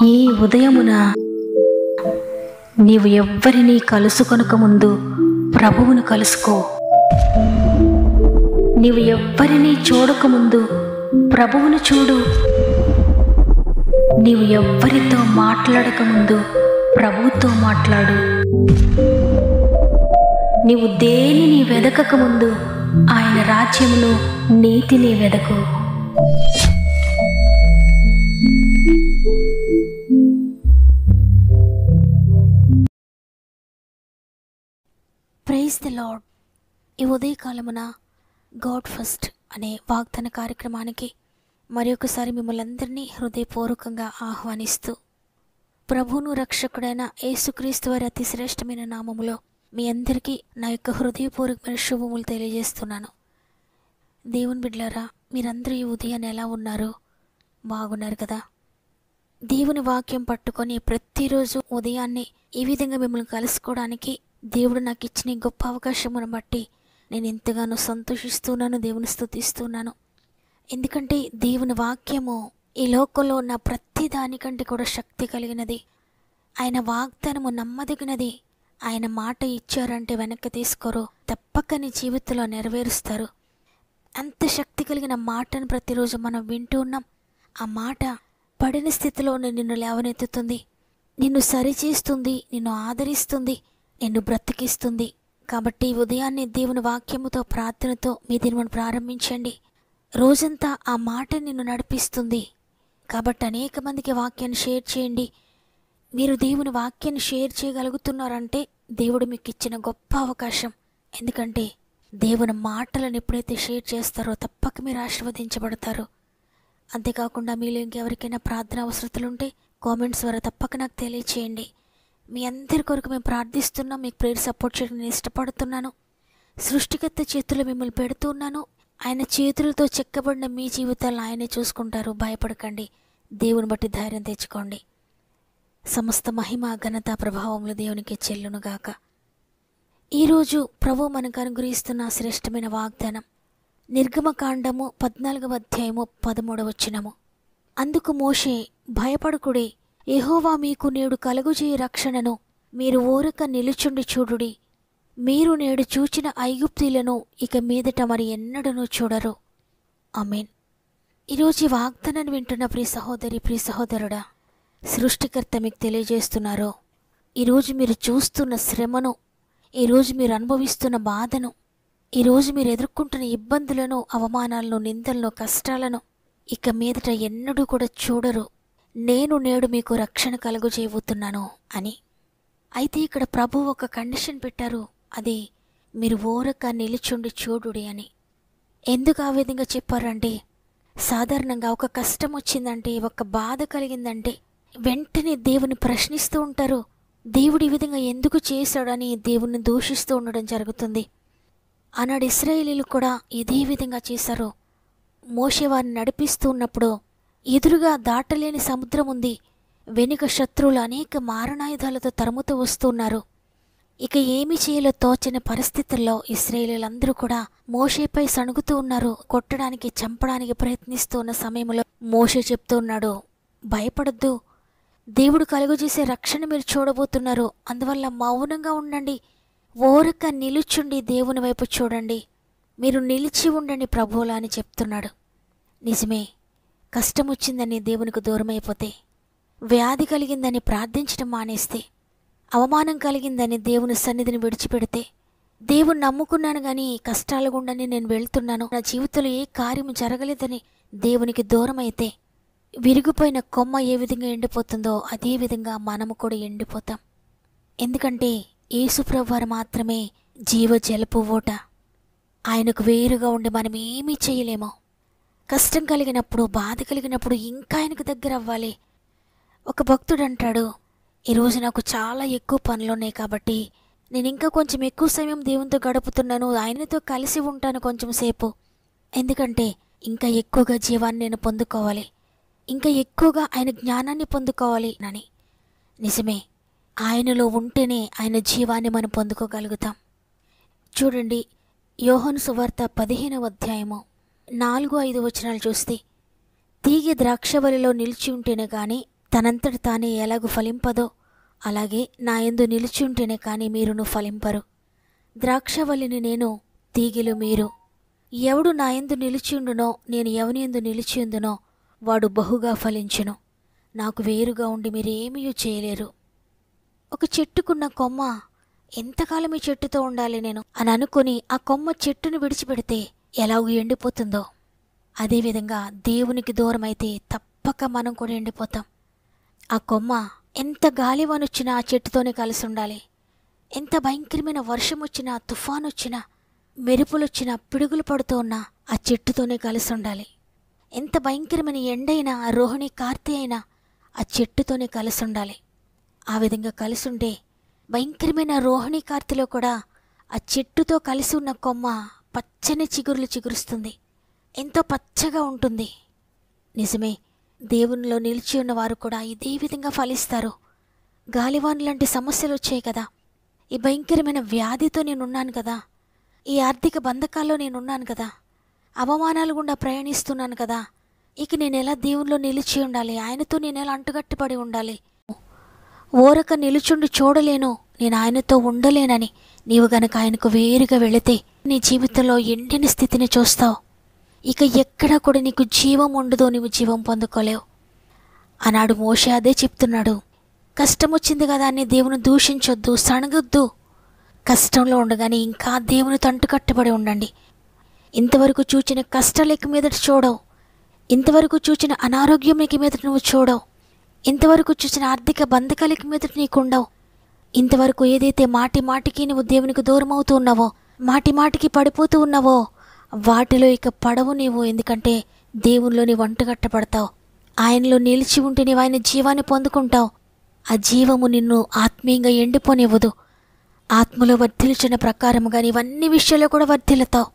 ఈ ఉదయమున నీవు ఎవ్వరినీ కలుసుకొనక ముందు ప్రభువును కలుసుకో. నీవు ఎవ్వరినీ చూడకముందు ప్రభువును చూడు. నీవు ఎవ్వరితో మాట్లాడకముందు ప్రభువుతో మాట్లాడు. నీవు దేనిని వెదకకముందు ఆయన రాజ్యమును నీతిని వెదకు. Praise the lord. ఈ ఉదయకాలమున గాడ్ ఫస్ట్ అనే వాగ్దాన కార్యక్రమానికి మరొకసారి మిమ్మల్ని అందరినీ హృదయపూర్వకంగా ఆహ్వానిస్తూ, ప్రభువును రక్షకుడైన యేసుక్రీస్తు వారి అతి శ్రేష్టమైన నామములో మీ అందరికీ నా యొక్క హృదయపూర్వకమైన శుభములు తెలియజేస్తున్నాను. దేవుని బిడ్డలారా, మీరందరూ ఈ ఉదయాన్ని ఎలా ఉన్నారు? బాగున్నారు కదా? దేవుని వాక్యం పట్టుకొని ప్రతిరోజు ఉదయాన్నే ఈ విధంగా మిమ్మల్ని కలుసుకోవడానికి దేవుడు నాకు ఇచ్చిన గొప్ప అవకాశమును బట్టి నేను ఎంతగానో సంతోషిస్తున్నాను, దేవుని స్తుతిస్తున్నాను. ఎందుకంటే దేవుని వాక్యము ఈ లోకంలో ఉన్న ప్రతి దానికంటే కూడా శక్తి కలిగినది. ఆయన వాగ్దానము నమ్మదగినది. ఆయన మాట ఇచ్చారంటే వెనక్కి తీసుకోరు, తప్పక నీ జీవితంలో నెరవేరుస్తారు. అంత శక్తి కలిగిన మాటను ప్రతిరోజు మనం వింటూ ఉన్నాం. ఆ మాట పడిన స్థితిలో నిన్ను లేవనెత్తుతుంది, నిన్ను సరిచేస్తుంది, నిన్ను ఆదరిస్తుంది, నిన్ను బ్రతికిస్తుంది. కాబట్టి ఉదయాన్నే దేవుని వాక్యముతో ప్రార్థనతో మీ దినమును ప్రారంభించండి. రోజంతా ఆ మాట నిన్ను నడిపిస్తుంది. కాబట్టి అనేక మందికి వాక్యాన్ని షేర్ చేయండి. మీరు దేవుని వాక్యాన్ని షేర్ చేయగలుగుతున్నారంటే దేవుడు మీకు ఇచ్చిన గొప్ప అవకాశం. ఎందుకంటే దేవుని మాటలను ఎప్పుడైతే షేర్ చేస్తారో తప్పక మీరు ఆశీర్వదించబడతారు. అంతేకాకుండా మీలో ఇంకెవరికైనా ప్రార్థన అవసరతలుంటే కామెంట్స్ ద్వారా తప్పక నాకు తెలియచేయండి. మీ అందరి కొరకు మేము ప్రార్థిస్తున్నాం. మీకు ప్రేయర్ సపోర్ట్ చేయడం నేను ఇష్టపడుతున్నాను. సృష్టికర్త చేతుల్లో మిమ్మల్ని పెడుతున్నాను. ఆయన చేతులతో చెక్కబడిన మీ జీవితాలను ఆయనే చూసుకుంటారు. భయపడకండి. దేవుని బట్టి ధైర్యం తెచ్చుకోండి. సమస్త మహిమ ఘనత ప్రభావములు దేవునికి చెల్లునుగాక. ఈరోజు ప్రభు మనకు అనుగ్రహిస్తున్న శ్రేష్టమైన వాగ్దానం నిర్గమకాండము 14వ అధ్యాయము 13వ వచనము. అందుకు మోషే, భయపడకుడి, యెహోవా మీకు నేడు కలుగుచేయ రక్షణను మీరు ఊరక నిలుచుండి చూడుడి. మీరు నేడు చూచిన ఐగుప్తీలను ఇక మీదట మరి ఎన్నడూ చూడరు. ఆమేన్. ఈరోజు ఈ వాగ్దానాన్ని వింటున్న ప్రియ సహోదరి, ప్రియ సహోదరుడా, సృష్టికర్త మీకు తెలియజేస్తున్నారు. ఈరోజు మీరు చూస్తున్న శ్రమను, ఈరోజు మీరు అనుభవిస్తున్న బాధను, ఈరోజు మీరు ఎదుర్కొంటున్న ఇబ్బందులను, అవమానాలను, నిందలను, కష్టాలను ఇక మీదట ఎన్నడూ కూడా చూడరు. నేను నేడు మీకు రక్షణ కలుగజేయబోతున్నాను అని. అయితే ఇక్కడ ప్రభు ఒక కండిషన్ పెట్టారు. అది మీరు ఊరక నిలుచుండి చూడుడి అని. ఎందుకు ఆ విధంగా చెప్పారంటే, సాధారణంగా ఒక కష్టం వచ్చిందంటే, ఒక బాధ కలిగిందంటే వెంటనే దేవుని ప్రశ్నిస్తూ ఉంటారు. దేవుడు ఈ విధంగా ఎందుకు చేశాడని దేవుణ్ణి దూషిస్తూ ఉండడం జరుగుతుంది. ఆనాడు ఇశ్రాయేలీలు కూడా ఇదే విధంగా చేశారు. మోషే వారిని నడిపిస్తూ ఉన్నప్పుడు ఎదురుగా దాటలేని సముద్రం ఉంది. వెనుక శత్రువులు అనేక మారణాయుధాలతో తరుముతూ వస్తున్నారు. ఇక ఏమి చేయాలో తోచని పరిస్థితుల్లో ఇశ్రాయేలీలందరూ కూడా మోషేపై సణుగుతూ ఉన్నారు. కొట్టడానికి, చంపడానికి ప్రయత్నిస్తూ ఉన్న సమయంలో మోషే చెప్తూ ఉన్నాడు, భయపడొద్దు, దేవుడు కలుగజేసే రక్షణ మీరు చూడబోతున్నారు. అందువల్ల మౌనంగా ఉండండి, ఓరక నిలుచుండి దేవుని వైపు చూడండి, మీరు నిలిచి ఉండండి ప్రభువులా అని చెప్తున్నాడు. నిజమే, కష్టం వచ్చిందని దేవునికి దూరమైపోతే, వ్యాధి కలిగిందని ప్రార్థించడం మానేస్తే, అవమానం కలిగిందని దేవుని సన్నిధిని విడిచిపెడితే, దేవుని నమ్ముకున్నాను కానీ కష్టాల గుండానే నేను వెళ్తున్నాను, నా జీవితంలో ఏ కార్యము జరగలేదని దేవునికి దూరమైతే, విరిగిపోయిన కొమ్మ ఏ విధంగా ఎండిపోతుందో అదే విధంగా మనము కూడా ఎండిపోతాం. ఎందుకంటే యేసుప్రభు వారు మాత్రమే జీవజలపు ఊట. ఆయనకు వేరుగా ఉండి మనం ఏమీ చేయలేము. కష్టం కలిగినప్పుడు, బాధ కలిగినప్పుడు ఇంకా ఆయనకు దగ్గర అవ్వాలి. ఒక భక్తుడు అంటాడు, ఈరోజు నాకు చాలా ఎక్కువ పనులున్నాయి కాబట్టి నేను ఇంకా కొంచెం ఎక్కువ సమయం దేవునితో గడుపుతున్నాను, ఆయనతో కలిసి ఉంటాను కొంచెం సేపు. ఎందుకంటే ఇంకా ఎక్కువగా జీవాన్ని నేను పొందుకోవాలి, ఇంకా ఎక్కువగా ఆయన జ్ఞానాన్ని పొందుకోవాలి అని. నిజమే, ఆయనలో ఉంటేనే ఆయన జీవాన్ని మనం పొందుకోగలుగుతాం. చూడండి, యోహాను సువార్త 15వ అధ్యాయము 4-5 వచనాలు చూస్తే, తీగ ద్రాక్షవల్లిలో నిలిచి ఉంటేనే గాని తనంతట తానే ఎలాగూ ఫలింపదో అలాగే నా యందు నిలిచి ఉంటేనే కానీ మీరును ఫలింపరు. ద్రాక్షవల్లిని నేను, తీగెలు మీరు. ఎవడు నా యందు నిలిచియుండునో, నేను ఎవని యందు నిలిచియుందునో వాడు బహుగా ఫలించును. నాకు వేరుగా ఉండి మీరేమీ చేయలేరు. ఒక చెట్టుకున్న కొమ్మ ఎంతకాలం ఈ చెట్టుతో ఉండాలి నేను అని అనుకుని ఆ కొమ్మ చెట్టును విడిచిపెడితే ఎలాగూ ఎండిపోతుందో, అదేవిధంగా దేవునికి దూరమైతే తప్పక మనం కూడా ఎండిపోతాం. ఆ కొమ్మ ఎంత గాలివానొచ్చినా ఆ చెట్టుతోనే కలిసి ఉండాలి. ఎంత భయంకరమైన వర్షం వచ్చినా, తుఫాను వచ్చినా, మెరుపులొచ్చినా, పిడుగులు పడుతూ ఉన్నా ఆ చెట్టుతోనే కలిసి ఉండాలి. ఎంత భయంకరమైన ఎండైనా, రోహిణి కార్తీ అయినా ఆ చెట్టుతోనే కలిసి ఉండాలి. ఆ విధంగా కలిసి ఉంటే భయంకరమైన రోహిణి కార్తీలో కూడా ఆ చెట్టుతో కలిసి ఉన్న కొమ్మ పచ్చని చిగురులు చిగురుస్తుంది, ఎంతో పచ్చగా ఉంటుంది. నిజమే, దేవునిలో నిలిచి ఉన్నవారు కూడా ఇదే విధంగా ఫలిస్తారు. గాలివాన్ లాంటి సమస్యలు వచ్చాయి కదా, ఈ భయంకరమైన వ్యాధితో నేనున్నాను కదా, ఈ ఆర్థిక బంధకాల్లో నేనున్నాను కదా, అవమానాలు గుండా ప్రయాణిస్తున్నాను కదా, ఇక నేను ఎలా దేవునిలో నిలిచి ఉండాలి, ఆయనతో నేను ఎలా అంటుగట్టుబడి ఉండాలి, ఓరక నిలుచుండి చూడలేను, నేను ఆయనతో ఉండలేనని నీవు గనక ఆయనకు వేరుగా వెళితే నీ జీవితంలో ఎండిన స్థితిని చూస్తావు. ఇక ఎక్కడా కూడా నీకు జీవం ఉండదో, నీవు జీవం పొందుకోలేవు. ఆనాడు మోషే అదే చెప్తున్నాడు. కష్టం వచ్చింది కదా అని దేవుని దూషించొద్దు, సణగొద్దు. కష్టంలో ఉండగానే ఇంకా దేవునితో అంటుకట్టుబడి ఉండండి. ఇంతవరకు చూచిన కష్టాలకి మీదట చూడవు, ఇంతవరకు చూచిన అనారోగ్యంకి మీదట నువ్వు చూడవు, ఇంతవరకు చూసిన ఆర్థిక బంధకాలకి మీదట నీకుండవు. ఇంతవరకు ఏదైతే మాటి మాటికి నువ్వు దేవునికి దూరం అవుతూ ఉన్నావో, మాటి మాటికి పడిపోతూ ఉన్నావో వాటిలో ఇక పడవు నీవు. ఎందుకంటే దేవునిలో నీవు అంటుకట్టబడతావు. ఆయనలో నిలిచి ఉంటే నీవు ఆయన జీవాన్ని పొందుకుంటావు. ఆ జీవము నిన్ను ఆత్మీయంగా ఎండిపోనివ్వదు. ఆత్మలో వర్ధిల్చిన ప్రకారముగా నీవన్ని విషయాల్లో కూడా వర్ధిల్లుతావు.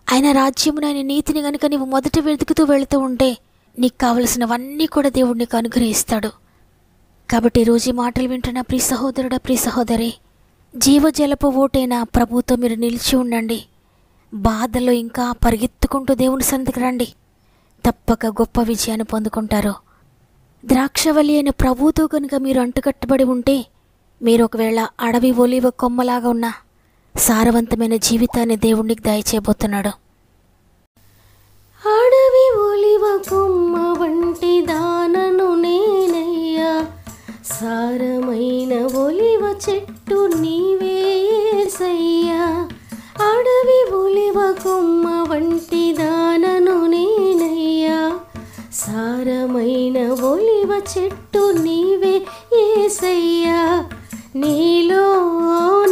ఆయన రాజ్యమును, ఆయన నీతిని గనుక నీవు మొదట వెతుకుతూ వెళుతూ ఉంటే నీకు కావలసినవన్నీ కూడా దేవుడు నీకు అనుగ్రహిస్తాడు. కాబట్టి ఈరోజు ఈ మాటలు వింటున్న ప్రియ సహోదరుడా, ప్రియ సహోదరి, జీవజలపు ఓటైన ప్రభుతో మీరు నిలిచి ఉండండి. బాధలో ఇంకా పరిగెత్తుకుంటూ దేవుని సన్నిధికి రండి. తప్పక గొప్ప విజయాన్ని పొందుకుంటారు. ద్రాక్షవల్లి అయిన ప్రభువుతో కనుక మీరు అంటుకట్టుబడి ఉంటే మీరు ఒకవేళ అడవి ఒలివ కొమ్మలాగా ఉన్న సారవంతమైన జీవితాన్ని దేవునికి దయచేయబోతున్నాడు. అడవి ఒలివ కొమ్మ వంటి దానను నేనయ్యా, సారమైన ఒలివ చెట్టు నీవే యేసయ్యా. అడవి ఒలివ కొమ్మ వంటి దానను నేనయ్యా, సారమైన ఒలివ చెట్టు నీవే యేసయ్యా. నీలో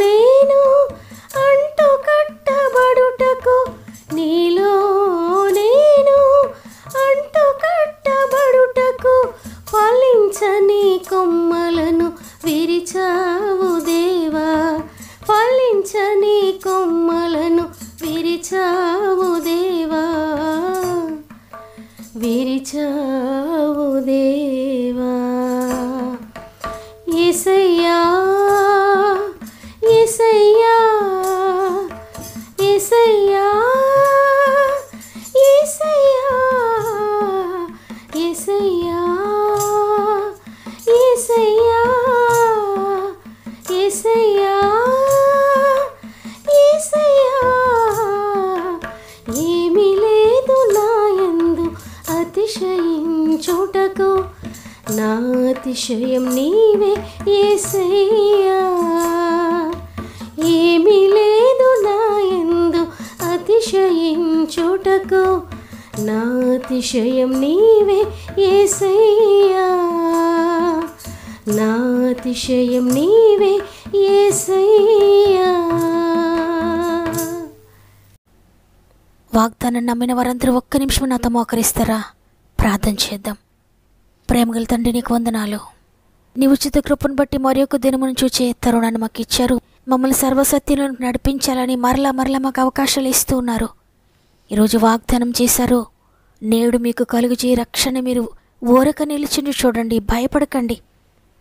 నేను అంటు కట్టబడుటకు, నీలో నేను అంటు కట్టబడుటకు ఫలించని కొమ్మలను విరిచావు దేవా, ఫలించని కొమ్మలను విరిచావు దేవా, విరిచావు దేవా. యేసయ్యా, యేసయ్యా, యేసయ్యా, యేసయ్యా, యేసయ్యా, యేసయ్యా, యేసయ్యా, యేసయ్యా. ఏమీ లేదు నాయందు అతిశయించుటకు, నా అతిశయం నీవే యేసయ్యా. ఏమీ లేదు నాయందు అతిశయించుటకు, నా అతిశయం నీవే యేసయ్యా, నా అతిశయం నీవే యేసయ్యా. వాగ్దానం నమ్మిన వారందరూ ఒక్క నిమిషం నాతో మోకరిస్తారా? ప్రార్థన చేద్దాం. ప్రేమగల తండ్రి, నీకు వందనాలు. నీ ఉచిత కృపను బట్టి మరి ఒక దినమును చూచే తరుణాన్ని మాకు ఇచ్చారు. మమ్మల్ని సర్వసత్యంలో నడిపించాలని మరలా మాకు అవకాశాలు ఇస్తూ ఉన్నారు. ఈరోజు వాగ్దానం చేశారు, నేడు మీకు కలుగుచే రక్షణ మీరు ఊరక నిలిచిండి చూడండి, భయపడకండి.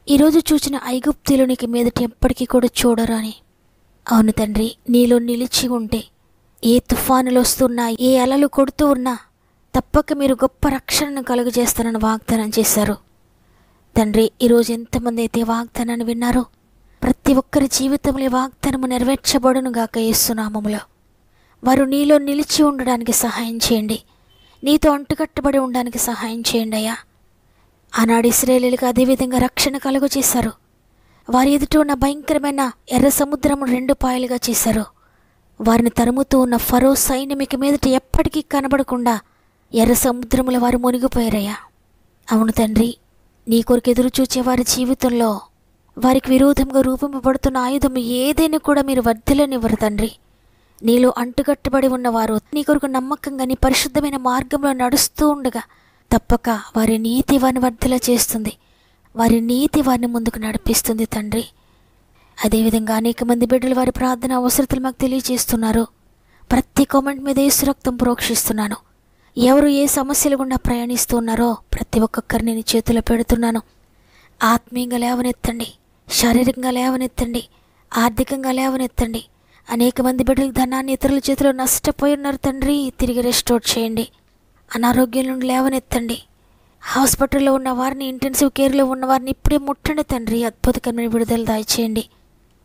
ఈరోజు చూచిన ఐగుప్తీలు నీకు మీదట ఎప్పటికీ కూడా చూడరు అని. అవును తండ్రి, నీలో నిలిచి ఉంటే ఏ తుఫానులు వస్తున్నా, ఏ అలలు కొడుతూ ఉన్నా తప్పక మీరు గొప్ప రక్షణను కలుగజేస్తారని వాగ్దానం చేశారు. తండ్రి, ఈరోజు ఎంతమంది అయితే వాగ్దానాన్ని విన్నారో ప్రతి ఒక్కరి జీవితంలో ఈ వాగ్దానము నెరవేర్చబడును గాక యేసు నామములో. వారు నీలో నిలిచి ఉండడానికి సహాయం చేయండి, నీతో అంటుకట్టబడి ఉండడానికి సహాయం చేయండి అయ్యా. ఆనాడు ఇశ్రాయేలీయులకు అదేవిధంగా రక్షణ కలుగ చేశారు. వారి ఎదుట ఉన్న భయంకరమైన ఎర్ర సముద్రము 2 పాయలుగా చేశారు. వారిని తరుముతూ ఉన్న ఫరో సైన్యమిక మీదట ఎప్పటికీ కనబడకుండా ఎర్ర సముద్రముల వారు మునిగిపోయారయ్యా. అవును తండ్రి, నీ కొరకు ఎదురు చూచే వారి జీవితంలో వారికి విరోధంగా రూపింపబడుతున్న ఆయుధం ఏదైనా కూడా మీరు వర్ధిల్లనివ్వరు తండ్రి. నీలో అంటుకట్టబడి ఉన్నవారు నీ కొరకు నమ్మకంగా నీ పరిశుద్ధమైన మార్గంలో నడుస్తూ ఉండగా తప్పక వారి నీతి వారిని వర్ధిల్ల చేస్తుంది, వారి నీతి వారిని ముందుకు నడిపిస్తుంది తండ్రి. అదేవిధంగా అనేక మంది బిడ్డలు వారి ప్రార్థన అవసరతలు మాకు తెలియజేస్తున్నారు. ప్రతి కామెంట్ మీద యేసు రక్తం ప్రోక్షిస్తున్నాను. ఎవరు ఏ సమస్యలు గుండా ప్రయాణిస్తున్నారో ప్రతి ఒక్కొక్కరిని నీ చేతిలో పెడుతున్నాను. ఆత్మీయంగా లేవనెత్తండి, శారీరకంగా లేవనెత్తండి, ఆర్థికంగా లేవనెత్తండి. అనేక మంది బిడ్డలు ధనాన్ని ఇతరుల చేతిలో నష్టపోయి ఉన్నారు తండ్రి, తిరిగి రెస్టోర్ చేయండి. అనారోగ్యం నుండి లేవనెత్తండి. హాస్పిటల్లో ఉన్న వారిని, ఇంటెన్సివ్ కేర్లో ఉన్న వారిని ఇప్పుడే ముట్టండి తండ్రి. అద్భుతకరమైన విడుదల దయచేయండి.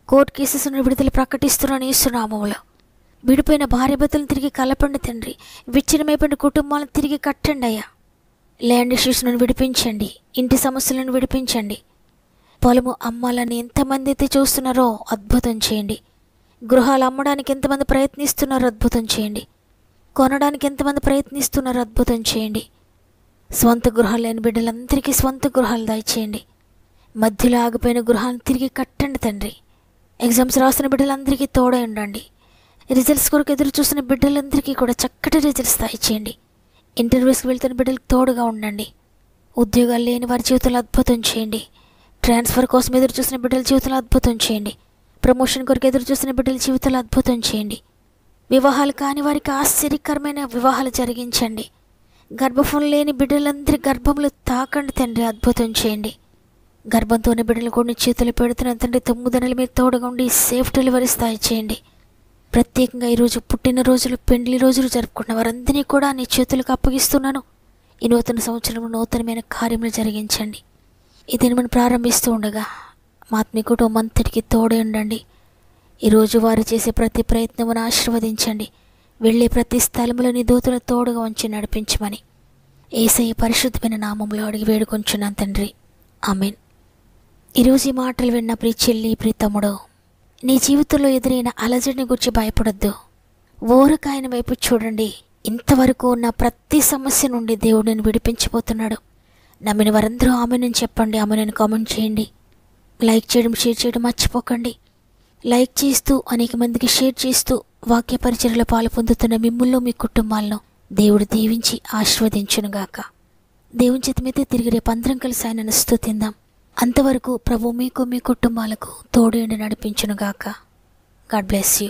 కోర్టు కేసెస్ నుండి విడుదల ప్రకటిస్తున్నాను యేసు నామములో. విడిపోయిన భార్యాభర్తలను తిరిగి కలపండి తండ్రి. విచ్ఛిన్నమైపోయిన కుటుంబాలను తిరిగి కట్టండి అయ్యా. ల్యాండ్ ఇష్యూస్ నుండి విడిపించండి, ఇంటి సమస్యలను విడిపించండి. పొలము అమ్మాలని ఎంతమంది అయితే చూస్తున్నారో అద్భుతం చేయండి. గృహాలు అమ్మడానికి ఎంతమంది ప్రయత్నిస్తున్నారో అద్భుతం చేయండి. కొనడానికి ఎంతమంది ప్రయత్నిస్తున్నారో అద్భుతం చేయండి. స్వంత గృహాలు లేని బిడ్డలందరికీ స్వంత గృహాలు దయచేయండి. మధ్యలో ఆగిపోయిన గృహాలను తిరిగి కట్టండి తండ్రి. ఎగ్జామ్స్ రాస్తున్న బిడ్డలందరికీ తోడై ఉండండి. రిజల్ట్స్ కొరకు ఎదురు చూసిన బిడ్డలందరికీ కూడా చక్కటి రిజల్ట్స్ దయచేయండి. ఇంటర్వ్యూస్కి వెళ్తున్న బిడ్డలకు తోడుగా ఉండండి. ఉద్యోగాలు లేని వారి జీవితంలో అద్భుతం చేయండి. ట్రాన్స్ఫర్ కోసం ఎదురు చూసిన బిడ్డల జీవితంలో అద్భుతం చేయండి. ప్రమోషన్ కొరకు ఎదురు చూసిన బిడ్డల జీవితంలో అద్భుతం చేయండి. వివాహాలు కాని వారికి ఆశ్చర్యకరమైన వివాహాలు జరిగించండి. గర్భఫలం లేని బిడ్డలందరి గర్భంలో తాకండి తండ్రి, అద్భుతం చేయండి. గర్భంతోనే బిడ్డలు కూడా చేతులు పెడుతున్న తండ్రి 9 నెలలు మీరు తోడుగా ఉండి సేఫ్ డెలివరీస్ దయచేయండి. ప్రత్యేకంగా ఈరోజు పుట్టినరోజులు, పెండ్లి రోజులు జరుపుకున్న వారందరినీ కూడా నీ చేతులకు అప్పగిస్తున్నాను. ఈ నూతన సంవత్సరంలో నూతనమైన కార్యములు జరిగించండి. ఇది మనం ప్రారంభిస్తూ ఉండగా మా ఆత్మీయ కుటుంబం అంతటికి తోడే ఉండండి. ఈరోజు వారు చేసే ప్రతి ప్రయత్నమును ఆశీర్వదించండి. వెళ్ళే ప్రతి స్థలంలో నీ దూతల తోడుగా ఉంచి నడిపించమని యేసయ్య పరిశుద్ధమైన నామంలో అడిగి వేడుకొంచున్నాను తండ్రి, ఆమేన్. ఈరోజు ఈ మాటలు విన్న ప్రియ చెల్లి, ప్రియ తమ్ముడు, నీ జీవితంలో ఎదురైన అలజడిని గురించి భయపడొద్దు. ఓరకాయన వైపు చూడండి. ఇంతవరకు ఉన్న ప్రతి సమస్య నుండి దేవుడు నేను విడిపించబోతున్నాడు. నమ్మిన వారందరూ ఆమెను చెప్పండి, ఆమెను కామెంట్ చేయండి. లైక్ చేయడం, షేర్ చేయడం మర్చిపోకండి. లైక్ చేస్తూ అనేక మందికి షేర్ చేస్తూ వాక్య పరిచర్యలో పాలు పొందుతున్న మిమ్ముల్లో మీ కుటుంబాలను దేవుడు దీవించి ఆశీర్వదించునుగాక. దేవుని చిత్తమైతే తిరిగి రేపు అందరం కలిసి ఆయనను స్తుతిందాం. అంతవరకు ప్రభు మీకు, మీ కుటుంబాలకు తోడేండి నడిపించునుగాక. God bless you.